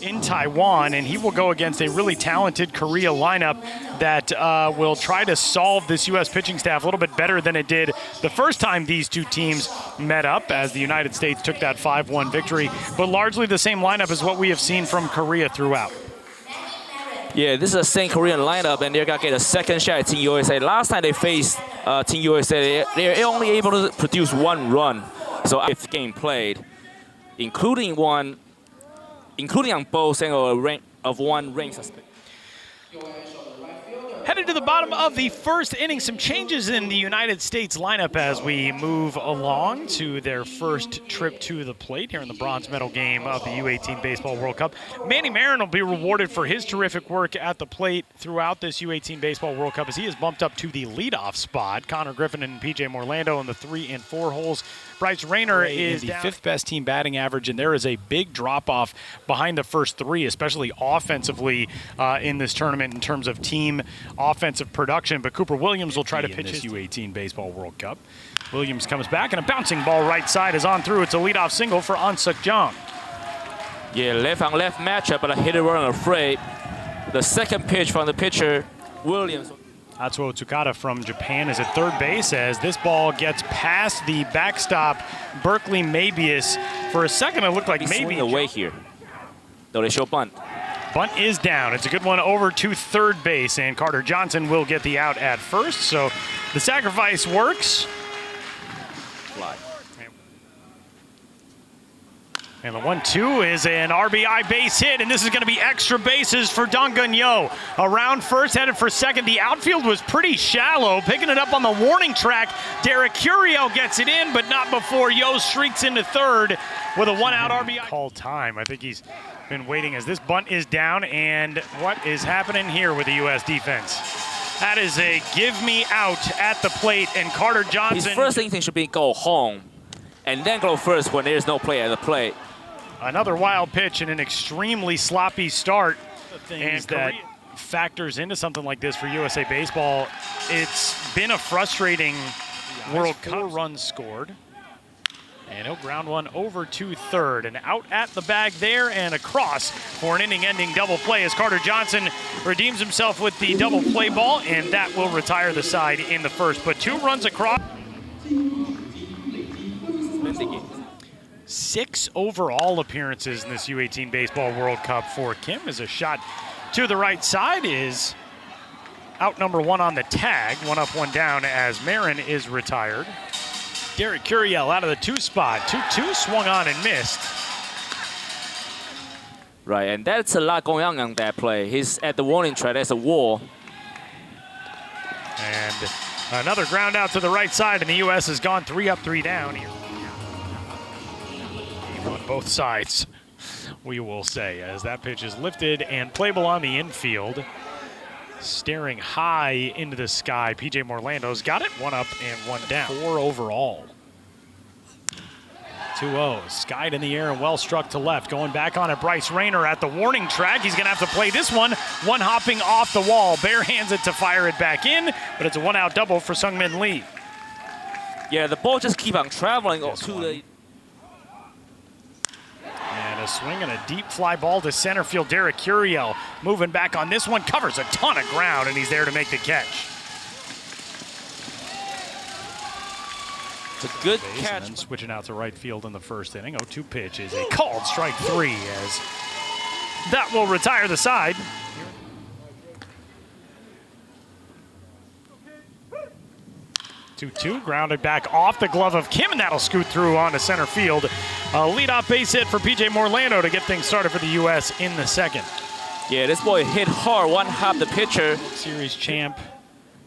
in Taiwan, and he will go against a really talented Korea lineup that will try to solve this U.S. pitching staff a little bit better than it did the first time these two teams met up, as the United States took that 5-1 victory. But largely the same lineup as what we have seen from Korea throughout. Yeah, this is the same Korean lineup, and they're going to get a second shot at Team USA. Last time they faced Team USA, they're only able to produce 1 run. So 5th game played, including on both angles of 1 ring suspension. Headed to the bottom of the first inning, some changes in the United States lineup as we move along to their first trip to the plate here in the bronze medal game of the U-18 Baseball World Cup. Manny Marin will be rewarded for his terrific work at the plate throughout this U-18 Baseball World Cup as he is bumped up to the leadoff spot. Connor Griffin and P.J. Morlando in the 3 and 4 holes. Bryce Rayner is the 5th best team batting average, and there is a big drop-off behind the first 3, especially offensively in this tournament in terms of team offensive production. But Cooper Williams will try to pitch his U-18 Baseball World Cup. Williams comes back, and a bouncing ball right side is on through. It's a leadoff single for An Suk Jung. Yeah, left-on-left matchup, but a hitter weren't afraid. The second pitch from the pitcher, Williams. Atsuo Tsukada from Japan is at third base as this ball gets past the backstop Berkeley Mabius. For a second, it looked like maybe away here. Though they show bunt. Bunt is down. It's a good one over to third base, and Carter Johnson will get the out at first. So the sacrifice works. Fly. And the 1-2 is an RBI base hit, and this is going to be extra bases for Donggun Yo. Around first, headed for second. The outfield was pretty shallow. Picking it up on the warning track, Derek Curiel gets it in, but not before Yo streaks into third with a 1-out RBI. Call time. I think he's been waiting as this bunt is down, and what is happening here with the U.S. defense? That is a give me out at the plate, and Carter Johnson. His first instinct should be go home, and then go first when there's no play at the plate. Another wild pitch and an extremely sloppy start. And that factors into something like this for USA Baseball. It's been a frustrating World Cup. 4 runs scored. And he'll ground one over to third. And out at the bag there and across for an inning-ending double play as Carter Johnson redeems himself with the double play ball, and that will retire the side in the first. But 2 runs across. 6 overall appearances in this U-18 Baseball World Cup for Kim, as a shot to the right side is out number 1 on the tag. 1 up, 1 down as Marin is retired. Derek Curiel out of the 2 spot. 2-2 swung on and missed. Right, and that's a lot going on that play. He's at the warning track. There's a wall. And another ground out to the right side, and the U.S. has gone 3 up, 3 down here. On both sides, we will say, as that pitch is lifted and playable on the infield. Staring high into the sky, P.J. Morlando's got it. 1 up and 1 down. 4 overall. 2-0, skied in the air and well struck to left. Going back on it, Bryce Rayner at the warning track. He's gonna have to play this one. One hopping off the wall. Bare hands it to fire it back in, but it's a 1-out double for Sungmin Lee. Yeah, the ball just keep on traveling to the... And a swing and a deep fly ball to center field. Derek Curiel moving back on this one, covers a ton of ground, and he's there to make the catch. It's a good catch. And then switching out to right field in the first inning. 0-2 pitch is a called strike 3 as that will retire the side. 2-2, grounded back off the glove of Kim, and that'll scoot through onto center field. A leadoff base hit for P.J. Morlando to get things started for the U.S. in the second. Yeah, this boy hit hard, one hop the pitcher. Series champ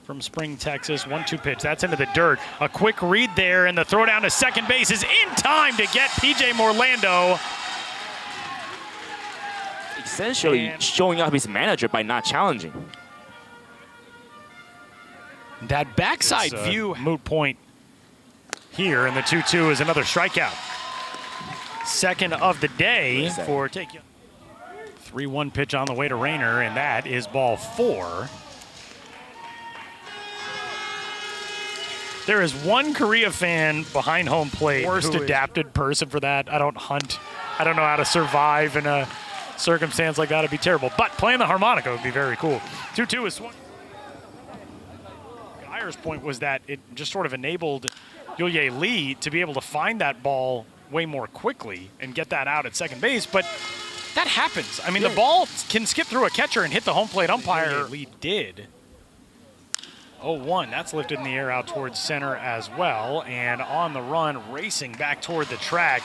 from Spring, Texas. 1-2 pitch, that's into the dirt. A quick read there, and the throw down to second base is in time to get P.J. Morlando. Essentially showing up his manager by not challenging. That backside view moot point here, and the 2-2 is another strikeout. Second of the day for taking. 3-1 pitch on the way to Rayner, and that is ball 4. There is one Korea fan behind home plate. Worst adapted person for that. I don't hunt. I don't know how to survive in a circumstance like that would be terrible. But playing the harmonica would be very cool. 2-2 is swung. Geyer's point was that it just sort of enabled Yo-Ye Lee to be able to find that ball way more quickly and get that out at second base. But that happens. I mean, the ball can skip through a catcher and hit the home plate umpire. Yo-Ye Lee did. 0-1, that's lifted in the air out towards center as well. And on the run, racing back toward the track.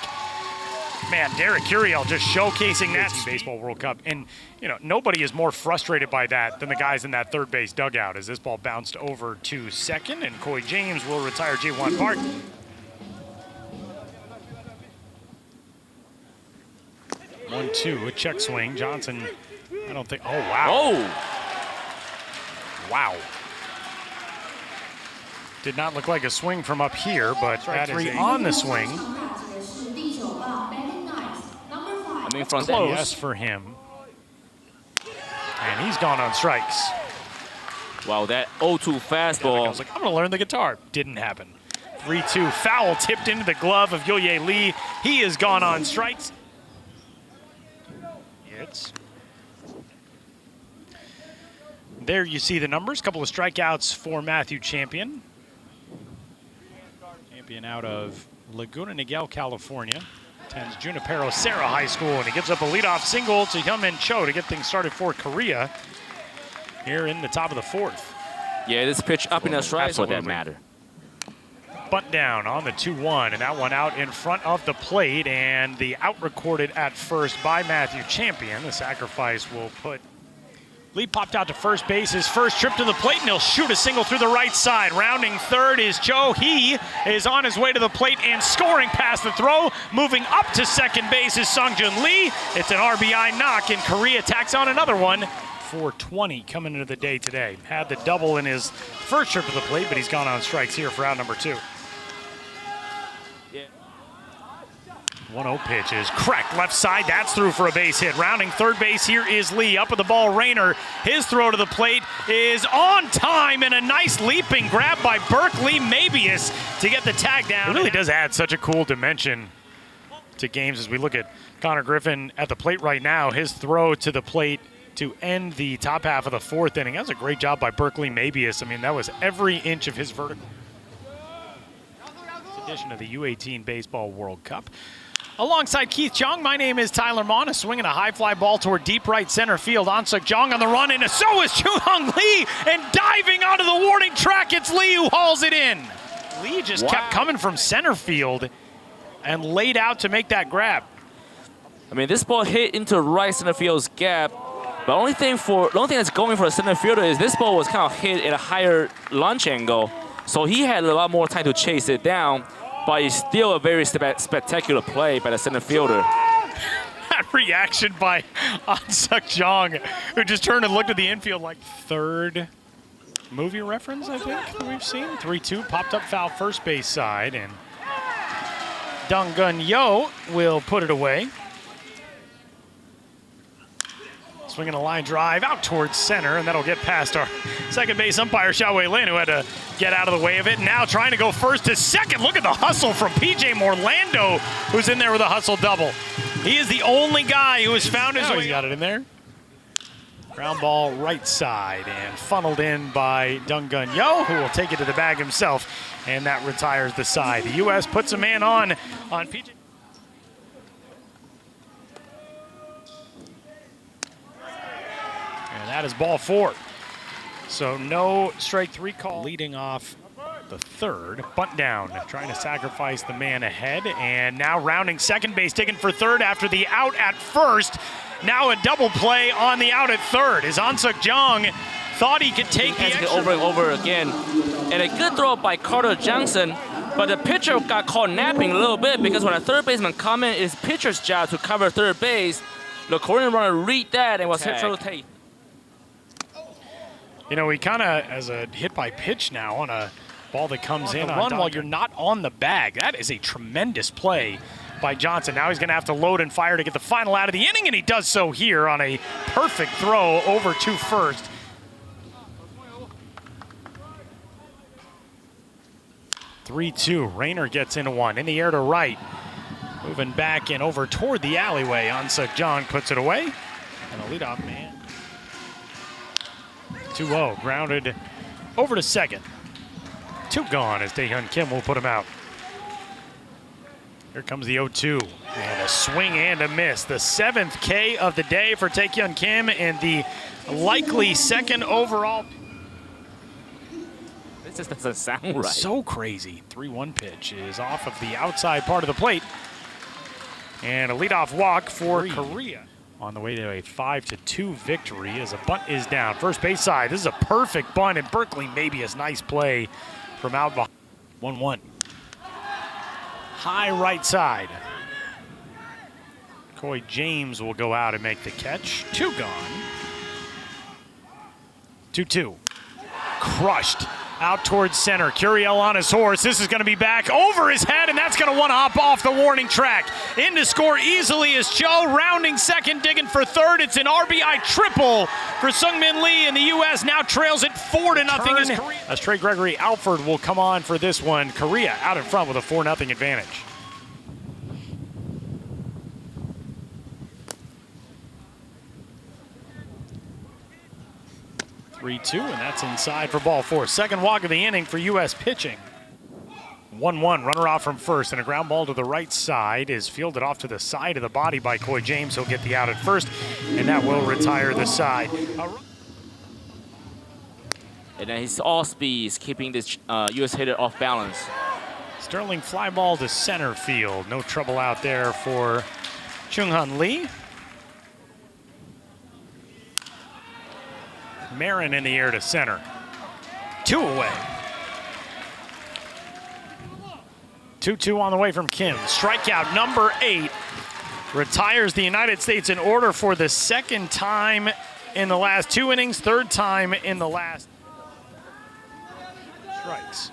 Man, Derek Curiel just showcasing that Baseball World Cup. And, you know, nobody is more frustrated by that than the guys in that third base dugout as this ball bounced over to second, and Coy James will retire J1 Park. 1-2, a check swing. Johnson, I don't think, oh, wow. Oh! Wow. Did not look like a swing from up here, but that is on the swing. I mean, from close. Yes, for him. And he's gone on strikes. Wow, that 0-2 fastball. I was like, I'm going to learn the guitar. Didn't happen. 3-2, foul tipped into the glove of Yo-Ye Lee. He has gone on strikes. There you see the numbers. Couple of strikeouts for Matthew Champion. Champion out of Laguna Niguel, California. Attends Junipero Serra High School, and he gives up a leadoff single to Hyunmin Cho to get things started for Korea here in the top of the fourth. Yeah, this pitch up in the strike for that matter. Bunt down on the 2-1, and that one out in front of the plate, and the out recorded at first by Matthew Champion. The sacrifice will put Lee popped out to first base, his first trip to the plate, and he'll shoot a single through the right side. Rounding third is Cho. He is on his way to the plate and scoring past the throw. Moving up to second base is Sungjun Lee. It's an RBI knock, and Korea tacks on another one. 420 coming into the day today. Had the double in his first trip to the plate, but he's gone on strikes here for out number 2. 1-0 pitch is cracked left side. That's through for a base hit. Rounding third base here is Lee. Up with the ball, Rayner. His throw to the plate is on time, and a nice leaping grab by Berkeley Mabius to get the tag down. It really does add such a cool dimension to games as we look at Connor Griffin at the plate right now. His throw to the plate to end the top half of the fourth inning. That was a great job by Berkeley Mabius. I mean, that was every inch of his vertical. Edition of the U-18 Baseball World Cup. Alongside Keith Chung, my name is Tyler Mon, swinging a high fly ball toward deep right center field. An-Suk Jong on the run, and so is Chu-Hung Lee, and diving onto the warning track, it's Lee who hauls it in. Lee just kept coming from center field and laid out to make that grab. I mean, this ball hit into right center field's gap. The only thing that's going for the center fielder is this ball was kind of hit at a higher launch angle, so he had a lot more time to chase it down. But it's still a very spectacular play by the center fielder. That reaction by An-Suk Jong, who just turned and looked at the infield like third movie reference, I think, that we've seen. 3-2, popped up foul first base side, and Dong-Gun Yo will put it away. Swinging a line drive out towards center, and that'll get past our second base umpire, Xiaowei Lin, who had to get out of the way of it. Now trying to go first to second. Look at the hustle from P.J. Morlando, who's in there with a hustle double. He is the only guy who has found his way. He's got it in there. Ground ball right side, and funneled in by Dong-Gun Yo, who will take it to the bag himself, and that retires the side. The U.S. puts a man on P.J. That is ball 4. So no strike 3 call. Leading off the third. Bunt down, trying to sacrifice the man ahead. And now rounding second base, taken for third after the out at first. Now a double play on the out at third. As An-Suk Jong thought he could take the extra. Over and over again. And a good throw by Carter Johnson. But the pitcher got caught napping a little bit because when a third baseman comes in, it's pitcher's job to cover third base. The Korean runner read that and was hit for the tape. You know, he kind of has a hit by pitch now on a ball that comes in on run while you're not on the bag. That is a tremendous play by Johnson. Now he's going to have to load and fire to get the final out of the inning, and he does so here on a perfect throw over to first. Three-two. Rayner gets into one. In the air to right. Moving back and over toward the alleyway. Unsuk John puts it away. And a leadoff man. 2-0, grounded over to second. 2 gone as Taehyun Kim will put him out. Here comes the 0-2, and a swing and a miss. The 7th K of the day for Taehyun Kim and the likely second overall. This just doesn't sound right. So crazy. 3-1 pitch is off of the outside part of the plate. And a leadoff walk for Korea. On the way to a 5-2 victory as a bunt is down. First base side, this is a perfect bunt, and Berkeley maybe a nice play from out behind. 1-1. High right side. Coy James will go out and make the catch. 2 gone. 2-2. Crushed out towards center. Curiel on his horse. This is going to be back over his head, and that's going to one-hop off the warning track. In to score easily is Cho, rounding second, digging for third. It's an RBI triple for Sungmin Lee, and the U.S. now trails it 4-0 as Trey Gregory Alford will come on for this one. Korea out in front with a 4-0 advantage. 3-2, and that's inside for ball 4. Second walk of the inning for U.S. pitching. 1-1, runner off from first, and a ground ball to the right side is fielded off to the side of the body by Coy James. He'll get the out at first, and that will retire the side. And then his off-speed is keeping this U.S. hitter off balance. Sterling fly ball to center field. No trouble out there for Chung-Han Lee. Marin in the air to center. 2 away. 2-2 on the way from Kim. Strikeout number 8 retires the United States in order for the 2nd time in the last 2 innings, 3rd time in the last. Strikes.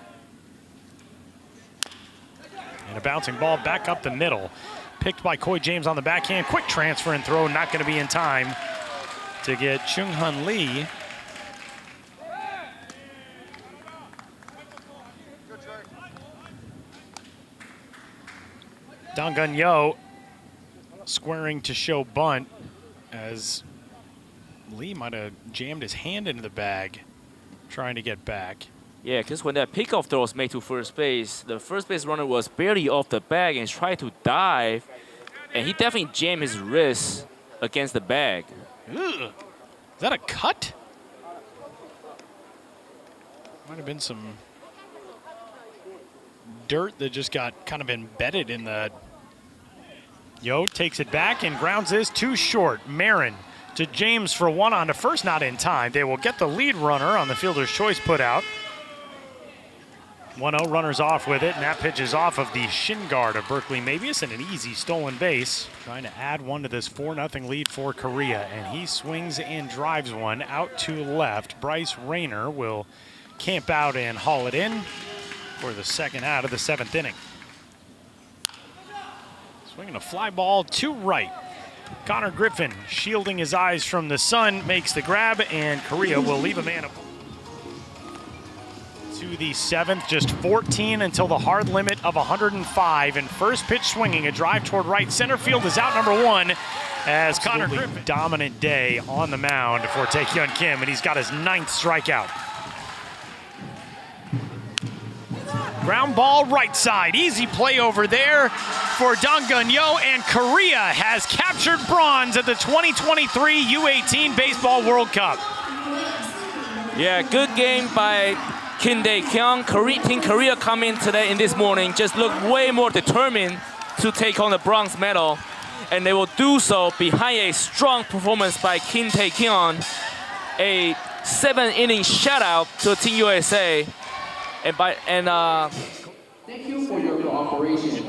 And a bouncing ball back up the middle. Picked by Coy James on the backhand. Quick transfer and throw, not going to be in time to get Chung-Han Lee. Dong-Gun Yo squaring to show bunt as Lee might have jammed his hand into the bag trying to get back. Yeah, because when that pickoff throw was made to first base, the first base runner was barely off the bag and tried to dive, and he definitely jammed his wrist against the bag. Ugh. Is that a cut? Might have been some dirt that just got kind of embedded in the. Yo takes it back and grounds this too short. Marin to James for 1 on to first, not in time. They will get the lead runner on the fielder's choice put out. 1-0, runners off with it, and that pitch is off of the shin guard of Berkeley Mabius, and an easy stolen base. Trying to add 1 to this 4-0 lead for Korea, and he swings and drives one out to left. Bryce Rayner will camp out and haul it in for the 2nd out of the 7th inning. Swinging a fly ball to right. Connor Griffin, shielding his eyes from the sun, makes the grab, and Korea will leave a man to the 7th, just 14 until the hard limit of 105. And first pitch swinging, a drive toward right center field is out number 1 as Connor Griffin. Dominant day on the mound for Taehyun Kim, and he's got his 9th strikeout. Ground ball right side. Easy play over there for Dong-Gun Yo, and Korea has captured bronze at the 2023 U-18 Baseball World Cup. Yeah, good game by Kim Dae-kyung. Team Korea come in today in this morning, just look way more determined to take on the bronze medal, and they will do so behind a strong performance by Kim Dae-kyung, a 7-inning shutout to Team USA. Thank you for your cooperation.